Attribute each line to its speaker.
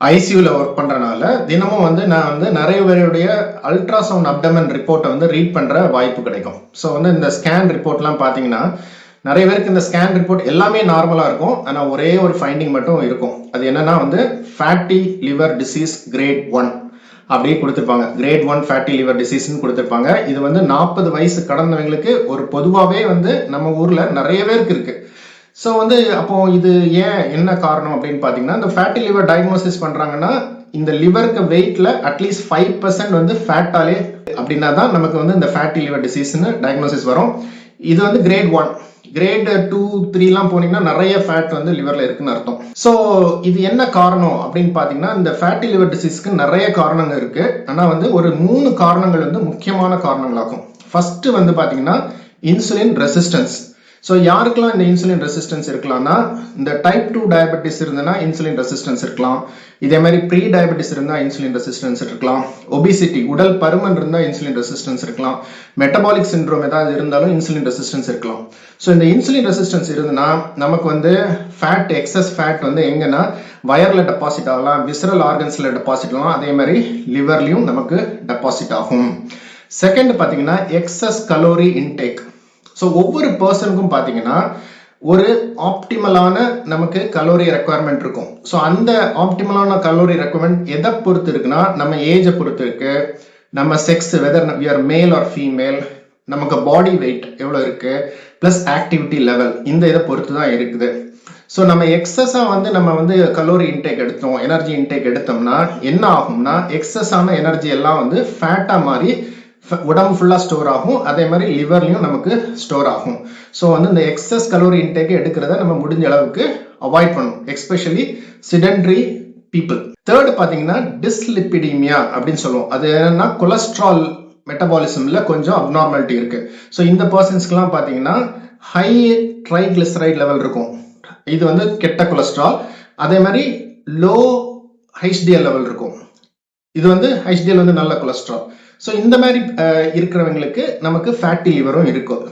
Speaker 1: ஐசியூல work பண்றனால தினமும் நான் நிறைய பேருடைய அல்ட்ராசவுண்ட் அப்டமன் ரிப்போர்ட்டை ரீட் பண்ற வாய்ப்பு கிடைக்கும். ஸோ இந்த ஸ்கேன் ரிப்போர்ட்லாம் பார்த்தீங்கன்னா நிறைய பேருக்கு இந்த ஸ்கேன் ரிப்போர்ட் எல்லாமே நார்மலா இருக்கும். ஆனால் ஒரே ஒரு ஃபைண்டிங் மட்டும் இருக்கும். அது என்னன்னா ஃபேட்டி லிவர் டிசீஸ் கிரேட் 1 அப்படியே கொடுத்துருப்பாங்க. கிரேட் 1 ஃபேட்டி லிவர் டிசீஸ்ன்னு கொடுத்துருப்பாங்க. இது 40 வயசு கடந்தவங்களுக்கு ஒரு பொதுவாகவே நம்ம ஊர்ல நிறைய பேருக்கு இருக்கு. ஸோ அப்போ இது ஏன் என்ன காரணம் அப்படின்னு பார்த்தீங்கன்னா, இந்த ஃபேட்டி லிவர் டயக்னோசிஸ் பண்றாங்கன்னா இந்த லிவருக்கு வெயிட்ல அட்லீஸ்ட் 5% ஃபேட்டாலே அப்படின்னா தான் நமக்கு இந்த ஃபேட்டி லிவர் டிசீஸ்னு டயக்னோசிஸ் வரும். இது கிரேட் 1. கிரேட் 2, 3 போனீங்கன்னா நிறைய ஃபேட் லிவர்ல இருக்குன்னு அர்த்தம். ஸோ இது என்ன காரணம் அப்படின்னு பார்த்தீங்கன்னா, இந்த ஃபேட்டி லிவர் டிசீஸ்க்கு நிறைய காரணங்கள் இருக்கு. ஆனால் ஒரு 3 காரணங்கள் முக்கியமான காரணங்களாகும். ஃபர்ஸ்ட் பார்த்தீங்கன்னா இன்சுலின் ரெசிஸ்டன்ஸ். ஸோ யாருக்கெல்லாம் இந்த இன்சுலின் ரெசிஸ்டன்ஸ் இருக்கலாம்னா, இந்த டைப் 2 டயபெட்டிஸ் இருந்ததுன்னா இன்சுலின் ரெசிஸ்டன்ஸ் இருக்கலாம். இதே மாதிரி ப்ரீ டயபெட்டிஸ் இருந்தால் இன்சுலின் ரெசிஸ்டன்ஸ் இருக்கலாம். ஒபிசிட்டி, உடல் பருமன் இருந்தால் இன்சுலின் ரெசிஸ்டன்ஸ் இருக்கலாம். மெட்டபாலிக் சிண்ட்ரோம் ஏதாவது இருந்தாலும் இன்சுலின் ரெசிஸ்டன்ஸ் இருக்கலாம். ஸோ இந்த இன்சுலின் ரெசிஸ்டன்ஸ் இருந்ததுன்னா நமக்கு ஃபேட், எக்ஸஸ் ஃபேட் எங்கன்னா வயர்ல டெபாசிட் ஆகலாம், விசரல் ஆர்கன்ஸ்ல டெபாசிட் ஆகலாம். அதே மாதிரி லிவர்லையும் நமக்கு டெபாசிட் ஆகும். செகண்ட் பார்த்தீங்கன்னா எக்ஸஸ் கலோரி இன்டேக். ஸோ ஒவ்வொரு பர்சனுக்கும் பார்த்தீங்கன்னா ஒரு ஆப்டிமலான நமக்கு கலோரி ரெக்குவயர்மெண்ட் இருக்கும். ஸோ அந்த ஆப்டிமலான கலோரி ரெக்குவயர்மெண்ட் எதை பொறுத்து இருக்குன்னா, நம்ம ஏஜை பொறுத்து இருக்கு, நம்ம sex, whether we are male or female, நமக்கு பாடி வெயிட் எவ்வளோ இருக்கு, பிளஸ் ஆக்டிவிட்டி லெவல், இந்த இதை பொறுத்து தான் இருக்குது. ஸோ நம்ம எக்ஸஸா நம்ம கலோரி இன்டேக் எடுத்தோம், எனர்ஜி இன்டேக் எடுத்தோம்னா என்ன ஆகும்னா, எக்ஸஸான எனர்ஜி எல்லாம் ஃபேட்டா மாறி உடம்பு ஃபுல்லா ஸ்டோர் ஆகும். அதே மாதிரி லிவர்லயும் நமக்கு ஸ்டோர் ஆகும். ஸோ இந்த எக்ஸஸ் கலோரி இன்டேக் எடுக்கிறத நம்ம முடிஞ்ச அளவுக்கு அவாய்ட் பண்ணணும், எஸ்பெஷலி சிடென்ட்ரி பீப்புள். தேர்ட் பாத்தீங்கன்னா டிஸ்லிபிடீமியா அப்படின்னு சொல்லுவோம். அது என்னன்னா கொலஸ்ட்ரால் மெட்டபாலிசம்ல கொஞ்சம் அப்நார்மாலிட்டி இருக்கு. ஸோ இந்த பர்சன்ஸ்க்குலாம் பாத்தீங்கன்னா ஹை ட்ரைகிளிசரைட் லெவல் இருக்கும். இது கெட்ட கொலஸ்ட்ரால். அதே மாதிரி லோ ஹெச்டிஎல் லெவல் இருக்கும். இது ஹெச்டிஎல் நல்ல கொலஸ்ட்ரால். ஸோ இந்த மாதிரி இருக்கிறவங்களுக்கு நமக்கு ஃபேட்டி லிவரும் இருக்கும்.